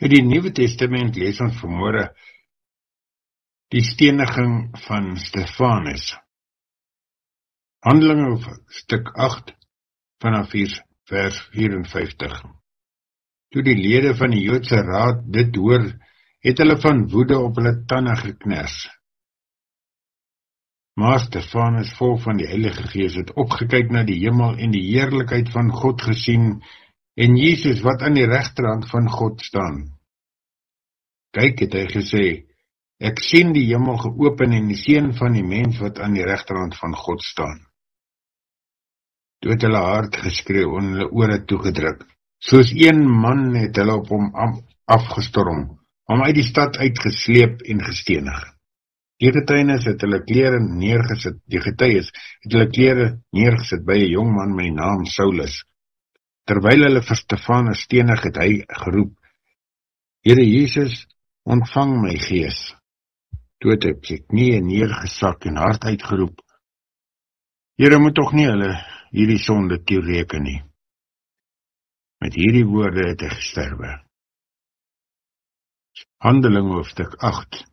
In die Nuwe Testament lees ons vanmôre die steniging van Stefanus. Handelinge stuk 8 vanaf vers 54. Toe die lede van die Joodse raad dit hoor, het hulle van woede op hulle tande gekners. Maar Stefanus, vol van die Heilige Gees, het opgekyk na die hemel en die heerlikheid van God gesien, en Jesus wat aan die regterhand van God staan. Kyk, het hy gesê, ek sien die hemel geopen en die seun van die mens wat aan die regterhand van God staan. Toe het hulle hard geskreeu en hulle ore toegedruk. Soos een man het hulle op hom afgestorm, hom uit die stad uitgesleep en gestenig. Die getuies het hulle klere neergesit by 'n jong man met die naam Saulus. Terwyl hulle vir Stefanus stenig, het hy geroep, Here Jesus, ontvang my gees. Toe het hy op sy knieë neergesak en hard uitgeroep, Here, moet tog nie hulle hierdie sonde toereken nie. Met hierdie woorde het hy gesterwe. Handelinge hoofstuk 8.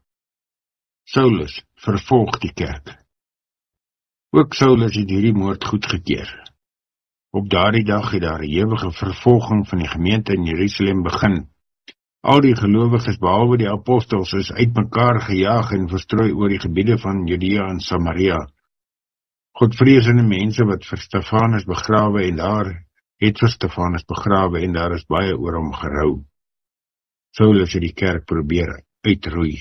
Saulus vervolg die kerk. Ook Saulus het hierdie moord goedgekeur. Op daardie dag het daar 'n ewige vervolging van die gemeente in Jerusalem begin. Al die gelowiges, behalwe die apostels, is uitmekaar gejaag en verstrooi oor die gebiede van Judea en Samaria. Godvreesende mense wat vir Stefanus begrawe en daar is baie oor hom gerou. Saulus het die kerk probeer uitroei.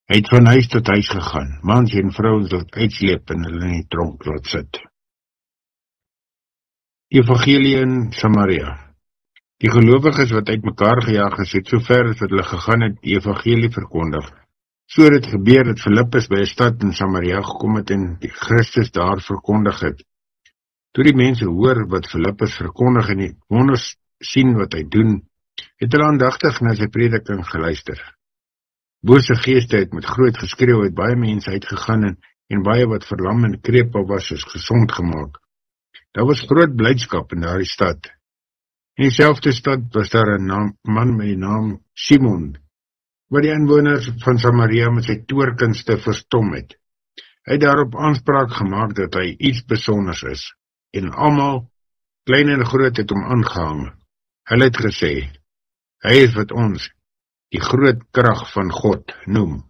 Hy het van huis tot huis gegaan, mans en vrouens wat uitsleep en hulle in die tronk laat sit. Evangelie in Samaria. Die gelowiges wat uitmekaar gejaag is, het sover as wat hulle gegaan het, die evangelie verkondig. So het dit gebeur dat Filippus by 'n stad in Samaria gekom het en die Christus daar verkondig het. Toe die mense hoor wat Filippus verkondig en die wonders sien wat hy doen, het hulle aandagtig na sy prediking geluister. Bose geeste het met groot geskreeu uit baie mense uitgegaan en baie wat verlam en kreepel was, is gesond gemaak. Daar was groot blydskap in daardie stad. In dieselfde stad was daar 'n man met die naam Simon, wat die inwoners van Samaria met sy toorkunste verstom het. Hy het daarop aanspraak gemaak dat hy iets besonders is, en almal, klein en groot, het hom aangehang. Hulle het gesê, hy is wat ons die groot krag van God noem.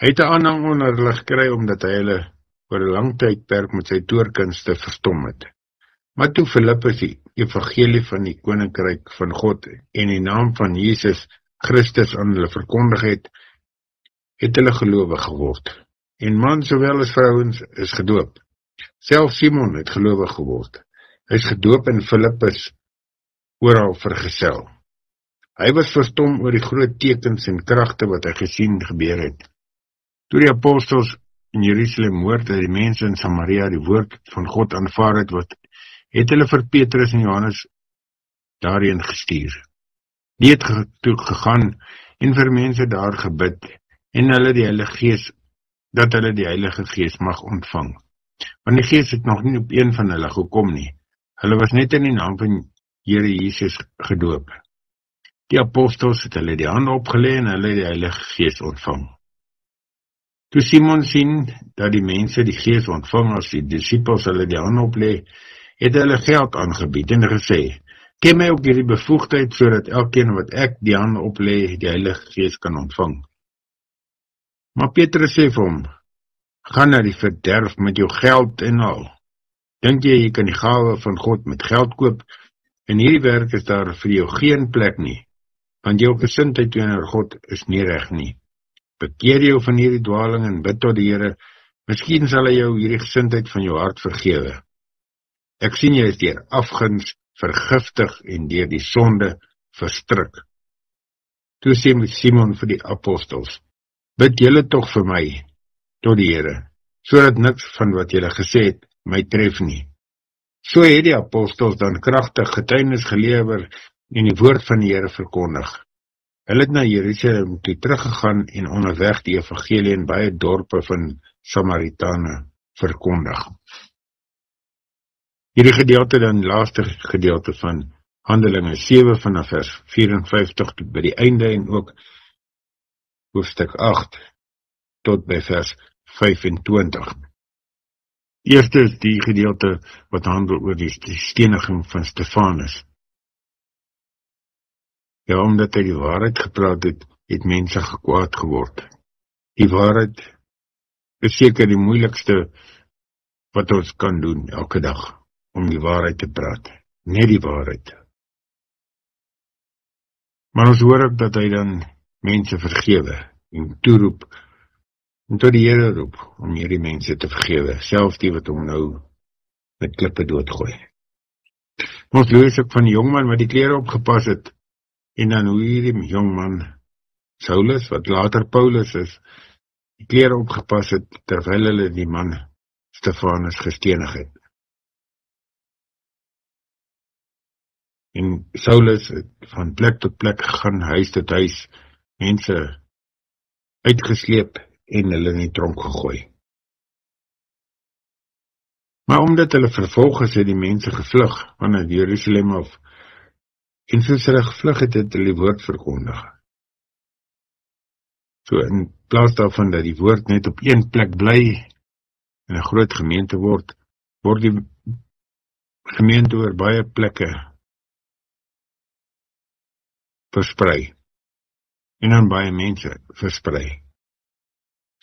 Hy het 'n aanhang onder hulle gekry omdat hy hulle oor 'n lang tydperk met sy toorkunste verstom het. Maar toe Filippus die evangelie van die koninkryk van God en die naam van Jesus Christus aan hulle verkondig het, het hulle gelowig geword. En mans sowel as vrouens is gedoop. Selfs Simon het gelowig geword. Hy is gedoop en Filippus oral vergesel. Hy was verstom oor die groot tekens en kragte wat hy gesien gebeur het. Toe die apostels in Jerusalem hoor dat die mense in Samaria die woord van God aanvaar het hulle vir Petrus en Johannes daarheen gestuur. Die het toe gegaan en vir mense daar gebid en hulle dat hulle die Heilige Gees mag ontvang. Want die Gees het nog nie op een van hulle gekom nie. Hulle was net in die naam van Here Jesus gedoop. Die apostels het hulle die hande opgelê en hulle die Heilige Gees ontvang. Toe Simon sien dat die mense die Gees ontvang as die disippels hulle die hande oplê, het hulle geld aangebied en gesê, gee my ook hierdie bevoegdheid sodat elkeen wat ek die hande oplê, die Heilige Gees kan ontvang. Maar Petrus sê vir hom, gaan na die verderf met jou geld en al. Dink jy kan die gawe van God met geld koop? In hierdie werk is daar vir jou geen plek nie, want jou gesindheid teenoor God is nie reg nie. Bekeer jou van hierdie dwaling en bid tot die Here. Miskien sal hy jou hierdie gesindheid van jou hart vergewe. Ek sien jy is deur afguns vergiftig en deur die sonde verstrik. Toe sê Simon vir die apostels, bid julle tog vir my, tot die Here, sodat niks van wat julle gesê het, my tref nie. So het die apostels dan kragtig getuienis gelewer en die woord van die Here verkondig. Hulle het na Jerusalem toe teruggegaan en onderweg die evangelie in baie dorpe van Samaritane verkondig. Hierdie gedeelte dan laaste gedeelte van Handelinge 7 vanaf vers 54 tot by die einde en ook hoofstuk 8 tot by vers 25. Eerste is die gedeelte wat handel oor die steniging van Stefanus. Ja, omdat hy die waarheid gepraat het, het mense gekwaad geword. Die waarheid is seker die moeilikste wat ons kan doen elke dag, om die waarheid te praat. Net die waarheid. Maar ons hoor ook dat hy dan mense vergewe en toeroep en tot die Here roep om hierdie mense te vergewe, selfs die wat hom nou met klippe doodgooi. Ons lees ook van die jongman wat die klere opgepas het en dan hoe hierdie jongman Saulus, wat later Paulus is, die klere opgepas het terwyl hulle die man Stefanus gestenig het. En Saulus het van plek tot plek gegaan, huis tot huis, mense uitgesleep en hulle in die tronk gegooi. Maar omdat hulle vervolg is, het die mense gevlug vanuit Jerusalem af, en soos hulle gevlug het, het hulle die woord verkondig. So in plaas daarvan dat die woord net op een plek bly, en 'n groot gemeente word die gemeente oor baie plekke versprei, en dan baie mense versprei.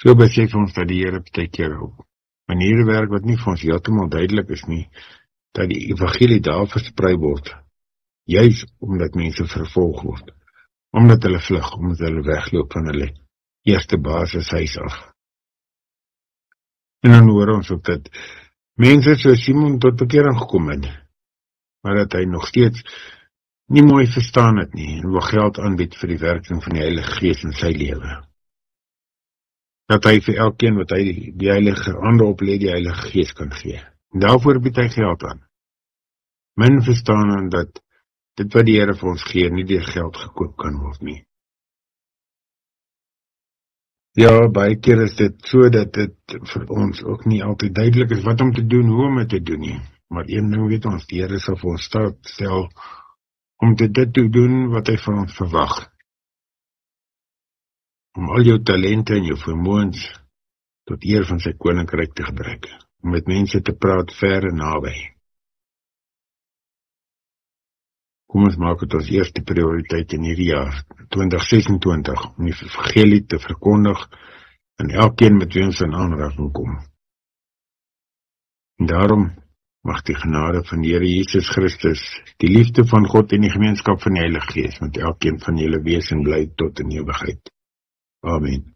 So besef ons dat die Here baie keer op maniere werk wat nie vir ons heeltemal duidelik is nie, dat die evangelie daar versprei word, juis omdat mense vervolg word, omdat hulle vlug, omdat hulle wegloop van hulle eerste basishuis af. En dan hoor ons ook dat mense so Simon tot bekering gekom het, maar dat hy nog steeds nie mooi verstaan het nie, en wil geld aanbied vir die werking van die Heilige Gees in sy lewe. Dat hy vir elkeen wat hy die Heilige hande oplê, die Heilige Gees kan gee. En daarvoor bied hy geld aan. Min verstaan aan dat dit wat die Here vir ons gee, nie deur geld gekoop kan word nie. Ja, baie keer is dit so dat dit vir ons ook nie altyd duidelik is wat om te doen, hoe om het te doen nie. Maar een ding weet ons, die Here sal vir ons staat stel om dit te doen wat hy van ons verwag. Om al jou talente en jou vermoëns tot eer van sy koninkryk te gebruik. Om met mense te praat ver en naby. Kom ons maak dit ons eerste prioriteit in hierdie jaar, 2026, om die evangelie te verkondig en elkeen met wie ons in aanraking kom. En daarom mag die genade van die Here Jesus Christus, die liefde van God en die gemeenskap van die Heilige Gees met elkeen van julle wees en bly tot in ewigheid. Amen.